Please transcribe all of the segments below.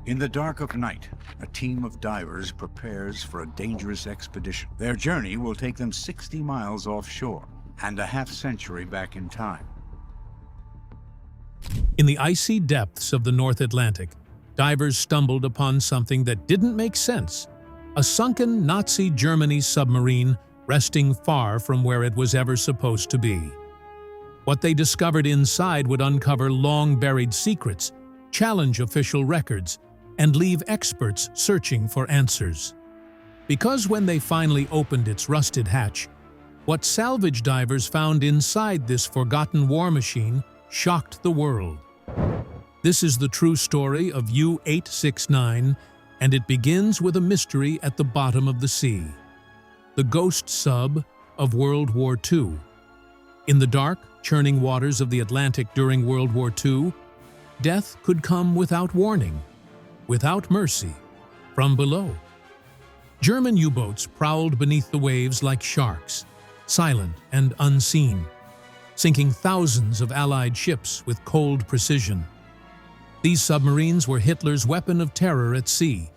In the dark of night, a team of divers prepares for a dangerous expedition. Their journey will take them 60 miles offshore and a half-century back in time. In the icy depths of the North Atlantic, divers stumbled upon something that didn't make sense: a sunken Nazi Germany submarine resting far from where it was ever supposed to be. What they discovered inside would uncover long-buried secrets, challenge official records, and leave experts searching for answers. Because when they finally opened its rusted hatch, what salvage divers found inside this forgotten war machine shocked the world. This is the true story of U-869, and it begins with a mystery at the bottom of the sea. The ghost sub of World War II. In the dark, churning waters of the Atlantic during World War II, death could come without warning, without mercy, from below. German U-boats prowled beneath the waves like sharks, silent and unseen, sinking thousands of Allied ships with cold precision. These submarines were Hitler's weapon of terror at sea,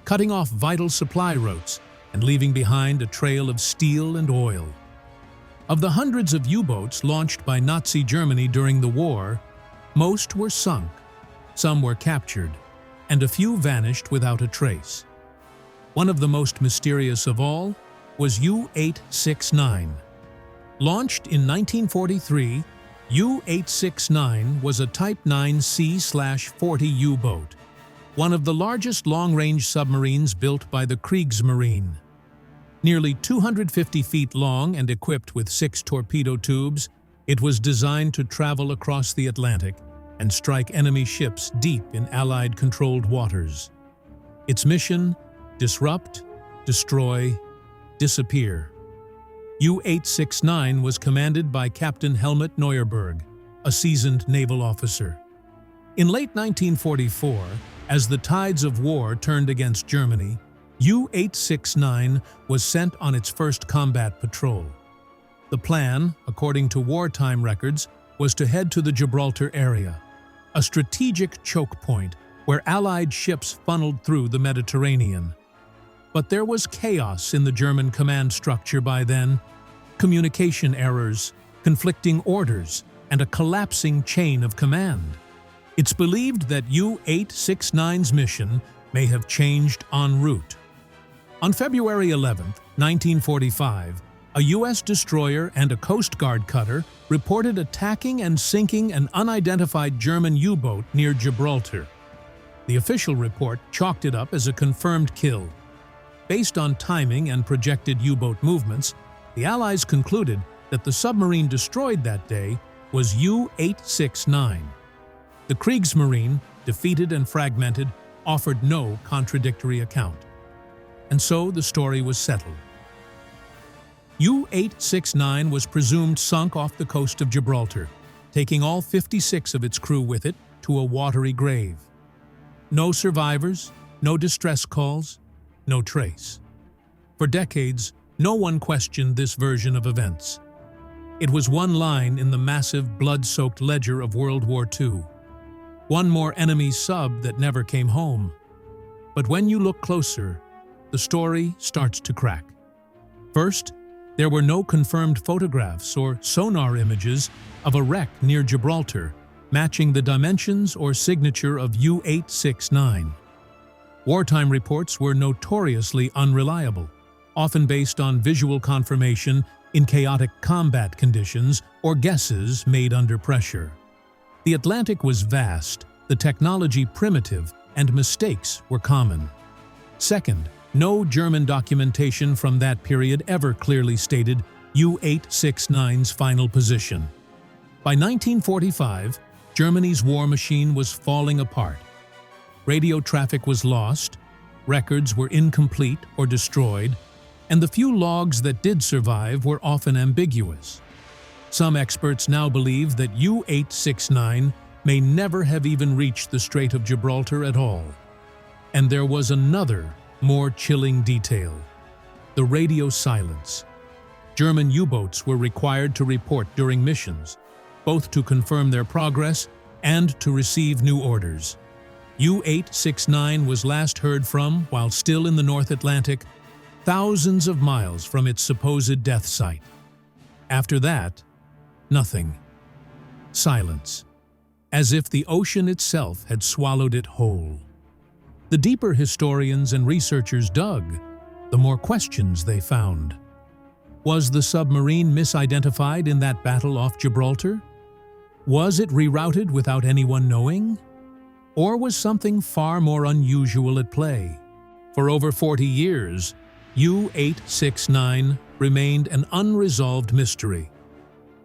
cutting off vital supply routes and leaving behind a trail of steel and oil. Of the hundreds of U-boats launched by Nazi Germany during the war, most were sunk, some were captured, and a few vanished without a trace. One of the most mysterious of all was U-869. Launched in 1943, U-869 was a Type 9C/40 U-boat, one of the largest long-range submarines built by the Kriegsmarine. Nearly 250 feet long and equipped with 6 torpedo tubes, it was designed to travel across the Atlantic and strike enemy ships deep in Allied-controlled waters. Its mission: disrupt, destroy, disappear. U-869 was commanded by Captain Helmut Neuerberg, a seasoned naval officer. In late 1944, as the tides of war turned against Germany, U-869 was sent on its first combat patrol. The plan, according to wartime records, was to head to the Gibraltar area, a strategic choke point where Allied ships funneled through the Mediterranean. But there was chaos in the German command structure by then: communication errors, conflicting orders, and a collapsing chain of command. It's believed that U-869's mission may have changed en route. On February 11, 1945, a U.S. destroyer and a Coast Guard cutter reported attacking and sinking an unidentified German U-boat near Gibraltar. The official report chalked it up as a confirmed kill. Based on timing and projected U-boat movements, the Allies concluded that the submarine destroyed that day was U-869. The Kriegsmarine, defeated and fragmented, offered no contradictory account. And so the story was settled. U-869 was presumed sunk off the coast of Gibraltar, taking all 56 of its crew with it to a watery grave. No survivors, no distress calls, no trace. For decades, no one questioned this version of events. It was one line in the massive, blood-soaked ledger of World War II. One more enemy sub that never came home. But when you look closer, the story starts to crack. First, there were no confirmed photographs or sonar images of a wreck near Gibraltar, matching the dimensions or signature of U-869. Wartime reports were notoriously unreliable, often based on visual confirmation in chaotic combat conditions or guesses made under pressure. The Atlantic was vast, the technology primitive, and mistakes were common. Second, no German documentation from that period ever clearly stated U-869's final position. By 1945, Germany's war machine was falling apart. Radio traffic was lost, records were incomplete or destroyed, and the few logs that did survive were often ambiguous. Some experts now believe that U-869 may never have even reached the Strait of Gibraltar at all. And there was another, more chilling detail: the radio silence. German U-boats were required to report during missions, both to confirm their progress and to receive new orders. U-869 was last heard from while still in the North Atlantic, thousands of miles from its supposed death site. After that, nothing. Silence. As if the ocean itself had swallowed it whole. The deeper historians and researchers dug, the more questions they found. Was the submarine misidentified in that battle off Gibraltar? Was it rerouted without anyone knowing? Or was something far more unusual at play? For over 40 years, U-869 remained an unresolved mystery.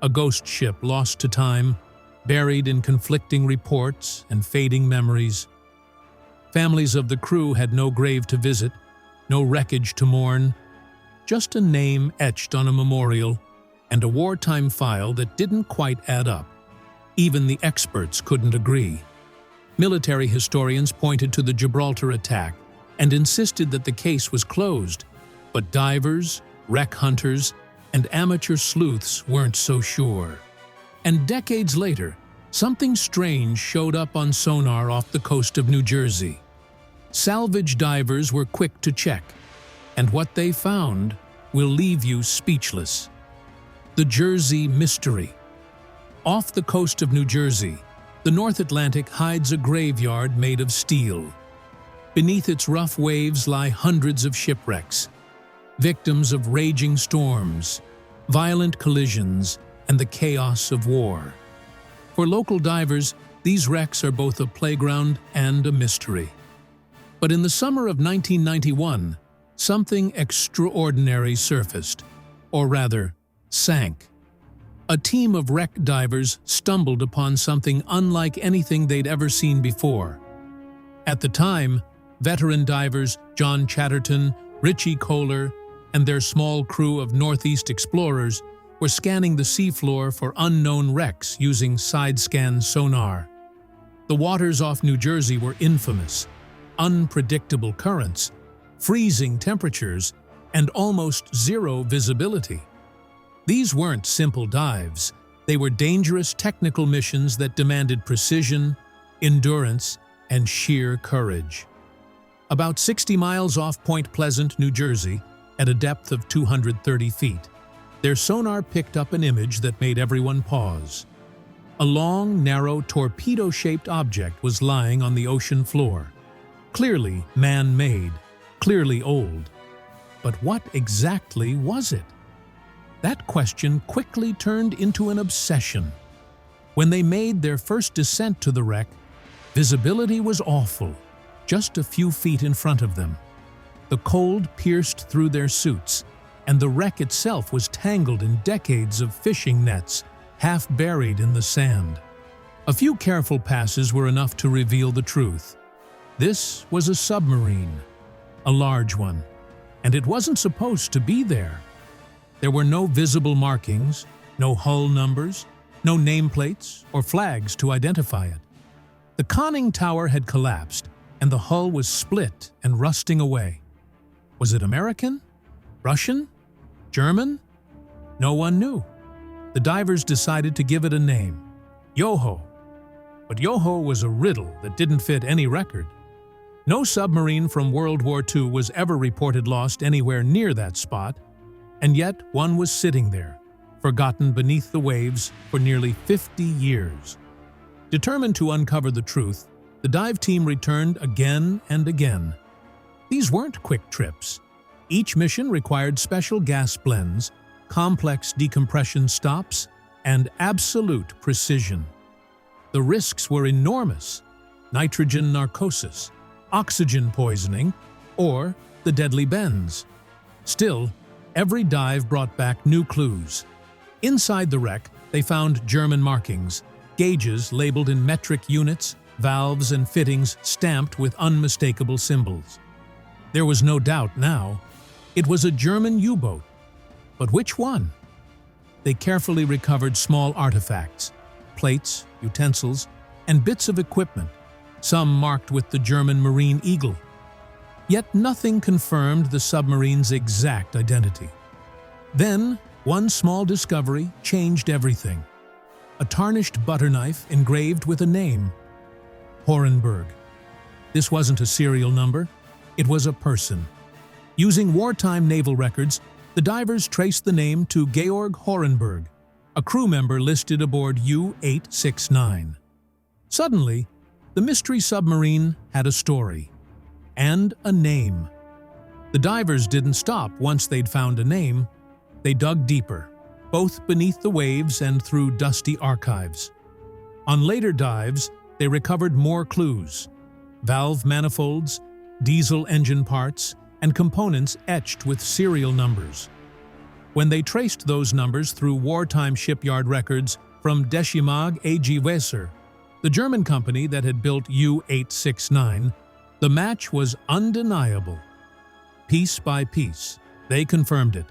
A ghost ship lost to time, buried in conflicting reports and fading memories. Families of the crew had no grave to visit, no wreckage to mourn, just a name etched on a memorial and a wartime file that didn't quite add up. Even the experts couldn't agree. Military historians pointed to the Gibraltar attack and insisted that the case was closed, but divers, wreck hunters, and amateur sleuths weren't so sure. And decades later, something strange showed up on sonar off the coast of New Jersey. Salvage divers were quick to check, and what they found will leave you speechless. The Jersey Mystery. Off the coast of New Jersey, the North Atlantic hides a graveyard made of steel. Beneath its rough waves lie hundreds of shipwrecks, victims of raging storms, violent collisions, and the chaos of war. For local divers, these wrecks are both a playground and a mystery. But in the summer of 1991, something extraordinary surfaced, or rather, sank. A team of wreck divers stumbled upon something unlike anything they'd ever seen before. At the time, veteran divers John Chatterton, Richie Kohler, and their small crew of Northeast explorers were scanning the seafloor for unknown wrecks using side-scan sonar. The waters off New Jersey were infamous. Unpredictable currents, freezing temperatures, and almost zero visibility. These weren't simple dives. They were dangerous technical missions that demanded precision, endurance, and sheer courage. About 60 miles off Point Pleasant, New Jersey, at a depth of 230 feet, their sonar picked up an image that made everyone pause. A long, narrow, torpedo-shaped object was lying on the ocean floor. Clearly man-made, clearly old. But what exactly was it? That question quickly turned into an obsession. When they made their first descent to the wreck, visibility was awful, just a few feet in front of them. The cold pierced through their suits, and the wreck itself was tangled in decades of fishing nets, half buried in the sand. A few careful passes were enough to reveal the truth. This was a submarine, a large one, and it wasn't supposed to be there. There were no visible markings, no hull numbers, no nameplates or flags to identify it. The conning tower had collapsed, and the hull was split and rusting away. Was it American? Russian? German? No one knew. The divers decided to give it a name, Yoho. But Yoho was a riddle that didn't fit any record. No submarine from World War II was ever reported lost anywhere near that spot, and yet one was sitting there, forgotten beneath the waves for nearly 50 years. Determined to uncover the truth, the dive team returned again and again. These weren't quick trips. Each mission required special gas blends, complex decompression stops, and absolute precision. The risks were enormous: nitrogen narcosis, oxygen poisoning, or the deadly bends. Still, every dive brought back new clues. Inside the wreck, they found German markings, gauges labeled in metric units, valves and fittings stamped with unmistakable symbols. There was no doubt now. It was a German U-boat. But which one? They carefully recovered small artifacts, plates, utensils, and bits of equipment, some marked with the German Marine Eagle. Yet nothing confirmed the submarine's exact identity. Then, one small discovery changed everything. A tarnished butter knife engraved with a name, Horenberg. This wasn't a serial number, it was a person. Using wartime naval records, the divers traced the name to Georg Horenberg, a crew member listed aboard U-869. Suddenly, the mystery submarine had a story and a name. The divers didn't stop once they'd found a name. They dug deeper, both beneath the waves and through dusty archives. On later dives, they recovered more clues: valve manifolds, diesel engine parts, and components etched with serial numbers. When they traced those numbers through wartime shipyard records from Deschimag AG Weser, the German company that had built U-869, the match was undeniable. Piece by piece, they confirmed it.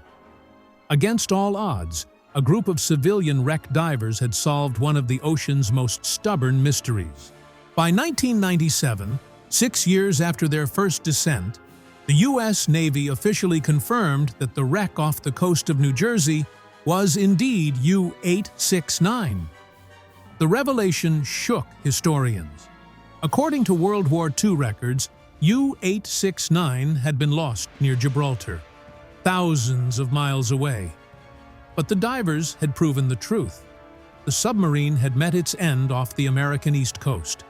Against all odds, a group of civilian wreck divers had solved one of the ocean's most stubborn mysteries. By 1997, 6 years after their first descent, the U.S. Navy officially confirmed that the wreck off the coast of New Jersey was indeed U-869. The revelation shook historians. According to World War II records, U-869 had been lost near Gibraltar, thousands of miles away. But the divers had proven the truth. The submarine had met its end off the American East Coast.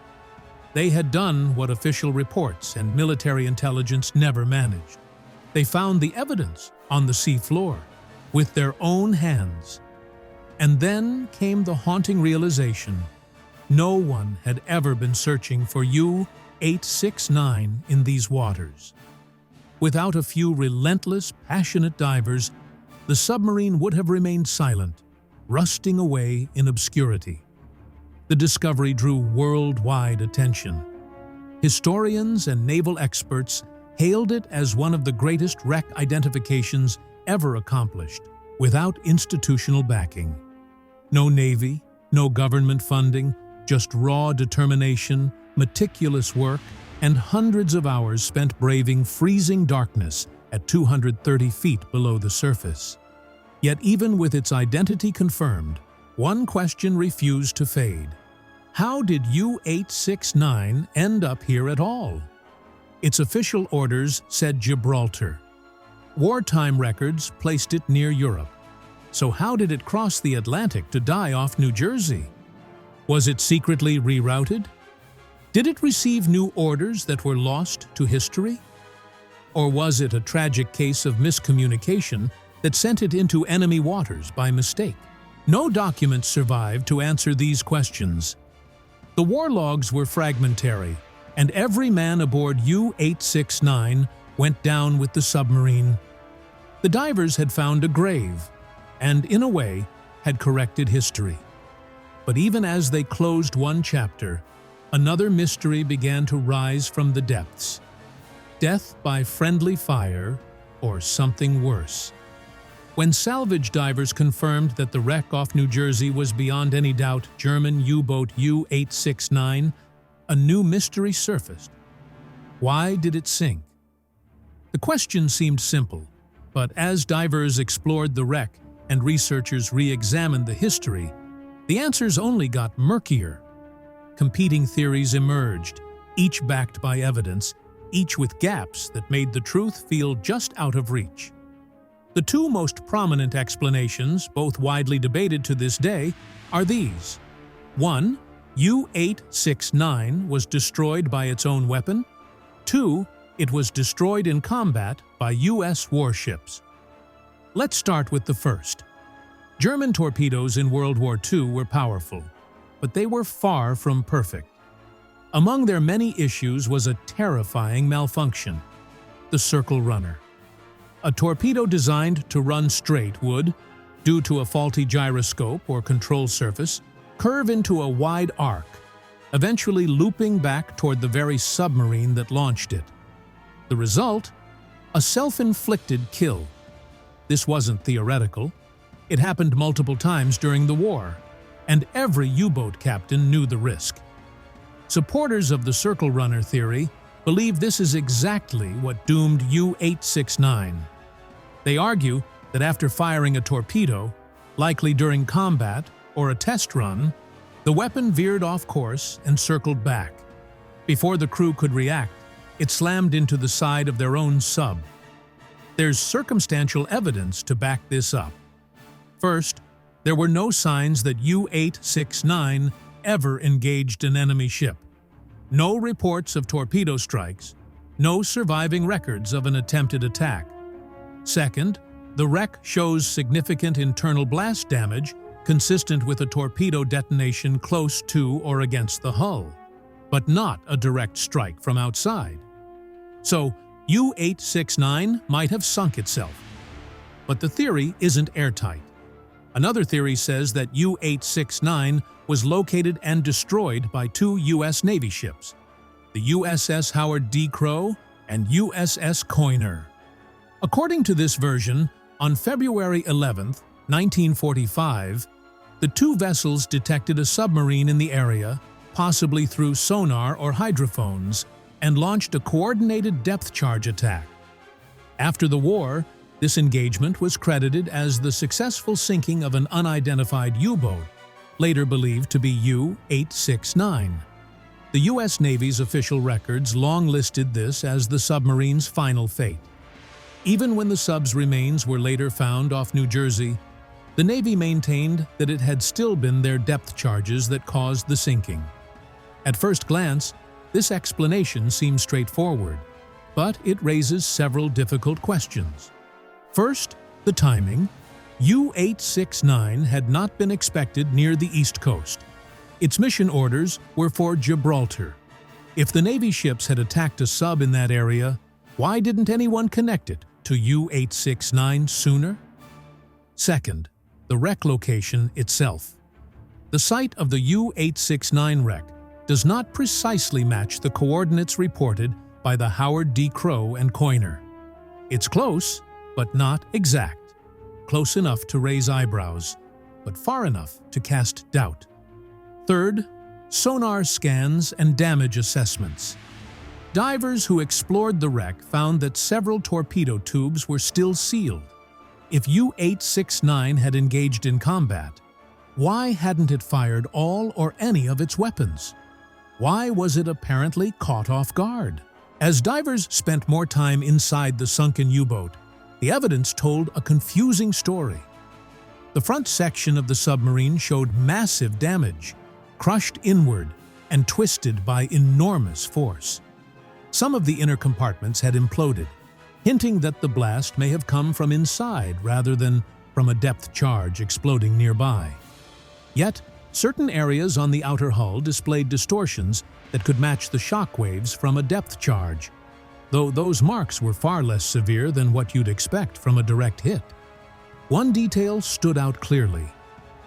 They had done what official reports and military intelligence never managed. They found the evidence on the sea floor, with their own hands. And then came the haunting realization: no one had ever been searching for U-869 in these waters. Without a few relentless, passionate divers, the submarine would have remained silent, rusting away in obscurity. The discovery drew worldwide attention. Historians and naval experts hailed it as one of the greatest wreck identifications ever accomplished, without institutional backing. No navy, no government funding, just raw determination, meticulous work, and hundreds of hours spent braving freezing darkness at 230 feet below the surface. Yet even with its identity confirmed, one question refused to fade. How did U-869 end up here at all? Its official orders said Gibraltar. Wartime records placed it near Europe. So how did it cross the Atlantic to die off New Jersey? Was it secretly rerouted? Did it receive new orders that were lost to history? Or was it a tragic case of miscommunication that sent it into enemy waters by mistake? No documents survived to answer these questions. The war logs were fragmentary, and every man aboard U-869 went down with the submarine. The divers had found a grave, and in a way, had corrected history. But even as they closed one chapter, another mystery began to rise from the depths. Death by friendly fire, or something worse. When salvage divers confirmed that the wreck off New Jersey was beyond any doubt German U-boat U-869, a new mystery surfaced. Why did it sink? The question seemed simple, but as divers explored the wreck and researchers re-examined the history, the answers only got murkier. Competing theories emerged, each backed by evidence, each with gaps that made the truth feel just out of reach. The two most prominent explanations, both widely debated to this day, are these. 1. U-869 was destroyed by its own weapon. 2. It was destroyed in combat by U.S. warships. Let's start with the first. German torpedoes in World War II were powerful, but they were far from perfect. Among their many issues was a terrifying malfunction: the circle runner. A torpedo designed to run straight would, due to a faulty gyroscope or control surface, curve into a wide arc, eventually looping back toward the very submarine that launched it. The result? A self-inflicted kill. This wasn't theoretical. It happened multiple times during the war, and every U-boat captain knew the risk. Supporters of the circle runner theory believe this is exactly what doomed U-869. They argue that after firing a torpedo, likely during combat or a test run, the weapon veered off course and circled back. Before the crew could react, it slammed into the side of their own sub. There's circumstantial evidence to back this up. First, there were no signs that U-869 ever engaged an enemy ship. No reports of torpedo strikes, no surviving records of an attempted attack. Second, the wreck shows significant internal blast damage consistent with a torpedo detonation close to or against the hull, but not a direct strike from outside. So, U-869 might have sunk itself. But the theory isn't airtight. Another theory says that U-869 was located and destroyed by two U.S. Navy ships, the USS Howard D. Crowe and USS Coiner. According to this version, on February 11, 1945, the two vessels detected a submarine in the area, possibly through sonar or hydrophones, and launched a coordinated depth charge attack. After the war, this engagement was credited as the successful sinking of an unidentified U-boat, later believed to be U-869. The U.S. Navy's official records long listed this as the submarine's final fate. Even when the sub's remains were later found off New Jersey, the Navy maintained that it had still been their depth charges that caused the sinking. At first glance, this explanation seems straightforward, but it raises several difficult questions. First, the timing. U-869 had not been expected near the East Coast. Its mission orders were for Gibraltar. If the Navy ships had attacked a sub in that area, why didn't anyone connect it to U-869 sooner? Second, the wreck location itself. The site of the U-869 wreck does not precisely match the coordinates reported by the Howard D. Crowe and Coiner. It's close, but not exact. Close enough to raise eyebrows, but far enough to cast doubt. Third, sonar scans and damage assessments. Divers who explored the wreck found that several torpedo tubes were still sealed. If U-869 had engaged in combat, why hadn't it fired all or any of its weapons? Why was it apparently caught off guard? As divers spent more time inside the sunken U-boat, the evidence told a confusing story. The front section of the submarine showed massive damage, crushed inward and twisted by enormous force. Some of the inner compartments had imploded, hinting that the blast may have come from inside rather than from a depth charge exploding nearby. Yet, certain areas on the outer hull displayed distortions that could match the shock waves from a depth charge, though those marks were far less severe than what you'd expect from a direct hit. One detail stood out clearly.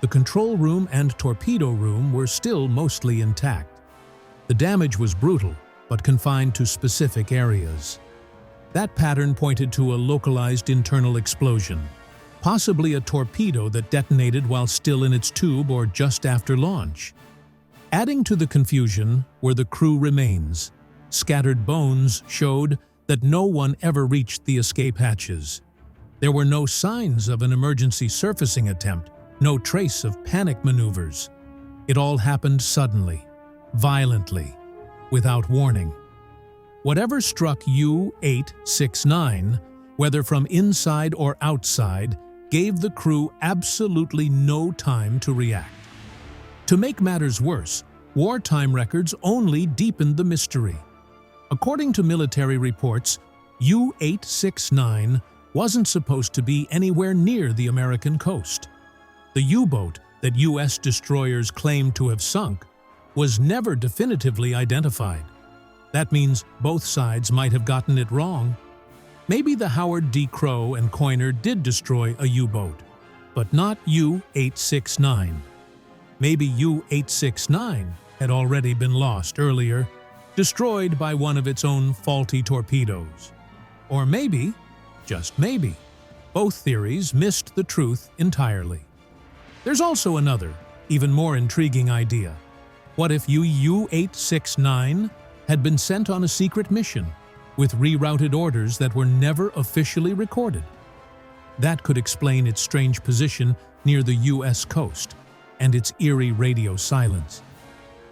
The control room and torpedo room were still mostly intact. The damage was brutal, but confined to specific areas. That pattern pointed to a localized internal explosion, possibly a torpedo that detonated while still in its tube or just after launch. Adding to the confusion were the crew remains. Scattered bones showed that no one ever reached the escape hatches. There were no signs of an emergency surfacing attempt, no trace of panic maneuvers. It all happened suddenly, violently, without warning. Whatever struck U-869, whether from inside or outside, gave the crew absolutely no time to react. To make matters worse, wartime records only deepened the mystery. According to military reports, U-869 wasn't supposed to be anywhere near the American coast. The U-boat that U.S. destroyers claimed to have sunk was never definitively identified. That means both sides might have gotten it wrong. Maybe the Howard D. Crowe and Coiner did destroy a U-boat, but not U-869. Maybe U-869 had already been lost earlier, destroyed by one of its own faulty torpedoes. Or maybe, just maybe, both theories missed the truth entirely. There's also another, even more intriguing idea. What if U-869 had been sent on a secret mission with rerouted orders that were never officially recorded? That could explain its strange position near the U.S. coast and its eerie radio silence.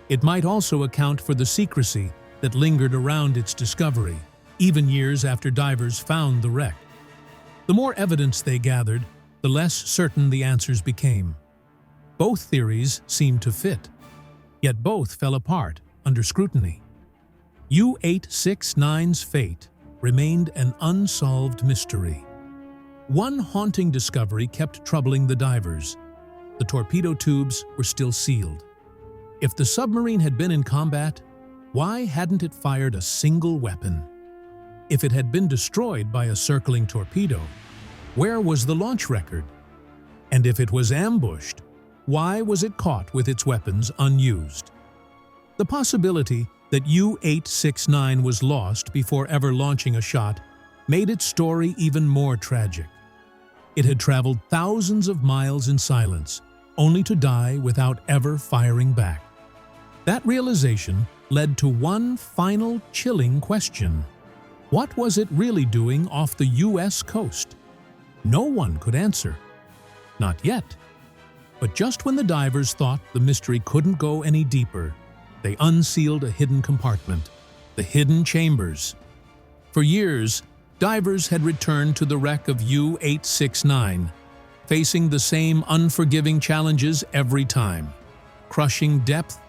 It might also account for the secrecy that lingered around its discovery, even years after divers found the wreck. The more evidence they gathered, the less certain the answers became. Both theories seemed to fit, yet both fell apart under scrutiny. U-869's fate remained an unsolved mystery. One haunting discovery kept troubling the divers. The torpedo tubes were still sealed. If the submarine had been in combat, why hadn't it fired a single weapon? If it had been destroyed by a circling torpedo, where was the launch record? And if it was ambushed, why was it caught with its weapons unused? The possibility that U-869 was lost before ever launching a shot made its story even more tragic. It had traveled thousands of miles in silence, only to die without ever firing back. That realization led to one final chilling question. What was it really doing off the U.S. coast? No one could answer. Not yet. But just when the divers thought the mystery couldn't go any deeper, they unsealed a hidden compartment, the hidden chambers. For years, divers had returned to the wreck of U-869, facing the same unforgiving challenges every time: crushing depth,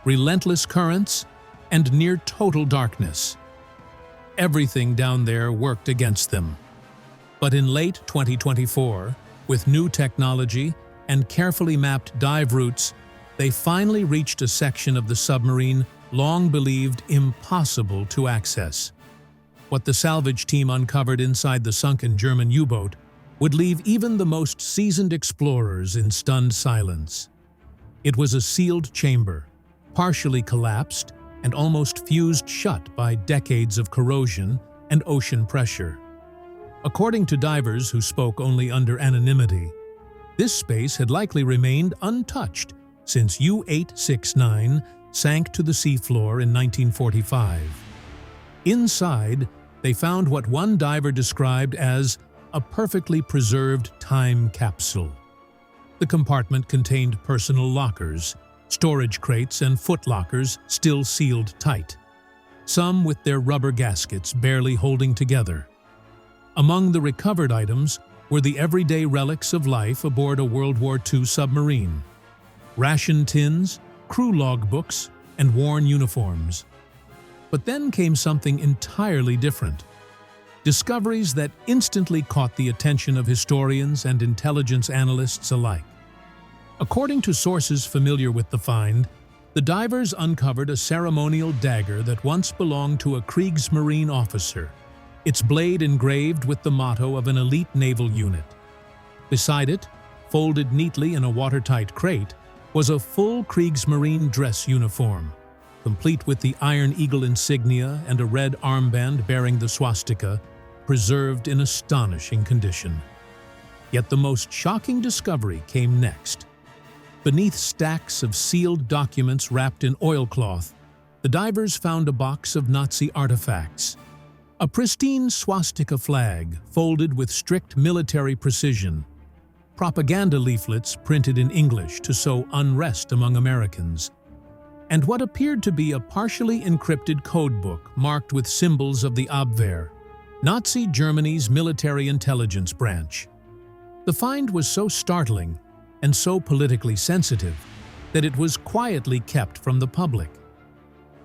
relentless currents, and near total darkness. Everything down there worked against them. But in late 2024, with new technology and carefully mapped dive routes, they finally reached a section of the submarine long believed impossible to access. What the salvage team uncovered inside the sunken German U-boat would leave even the most seasoned explorers in stunned silence. It was a sealed chamber, partially collapsed and almost fused shut by decades of corrosion and ocean pressure. According to divers who spoke only under anonymity, this space had likely remained untouched since U-869 sank to the seafloor in 1945. Inside, they found what one diver described as a perfectly preserved time capsule. The compartment contained personal lockers, storage crates, and footlockers still sealed tight, some with their rubber gaskets barely holding together. Among the recovered items were the everyday relics of life aboard a World War II submarine: ration tins, crew logbooks, and worn uniforms. But then came something entirely different. Discoveries that instantly caught the attention of historians and intelligence analysts alike. According to sources familiar with the find, the divers uncovered a ceremonial dagger that once belonged to a Kriegsmarine officer, its blade engraved with the motto of an elite naval unit. Beside it, folded neatly in a watertight crate, was a full Kriegsmarine dress uniform, complete with the Iron Eagle insignia and a red armband bearing the swastika, preserved in astonishing condition. Yet the most shocking discovery came next. Beneath stacks of sealed documents wrapped in oilcloth, the divers found a box of Nazi artifacts. A pristine swastika flag folded with strict military precision, propaganda leaflets printed in English to sow unrest among Americans, and what appeared to be a partially encrypted codebook marked with symbols of the Abwehr, Nazi Germany's military intelligence branch. The find was so startling and so politically sensitive that it was quietly kept from the public.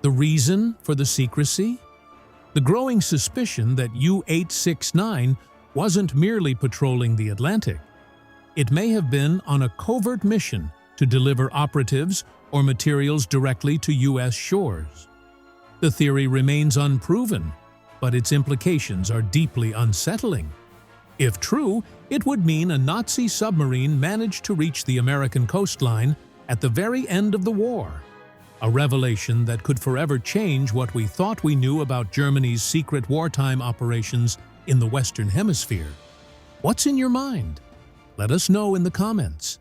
The reason for the secrecy? The growing suspicion that U-869 wasn't merely patrolling the Atlantic. It may have been on a covert mission to deliver operatives or materials directly to U.S. shores. The theory remains unproven, but its implications are deeply unsettling. If true, it would mean a Nazi submarine managed to reach the American coastline at the very end of the war. A revelation that could forever change what we thought we knew about Germany's secret wartime operations in the Western Hemisphere. What's in your mind? Let us know in the comments.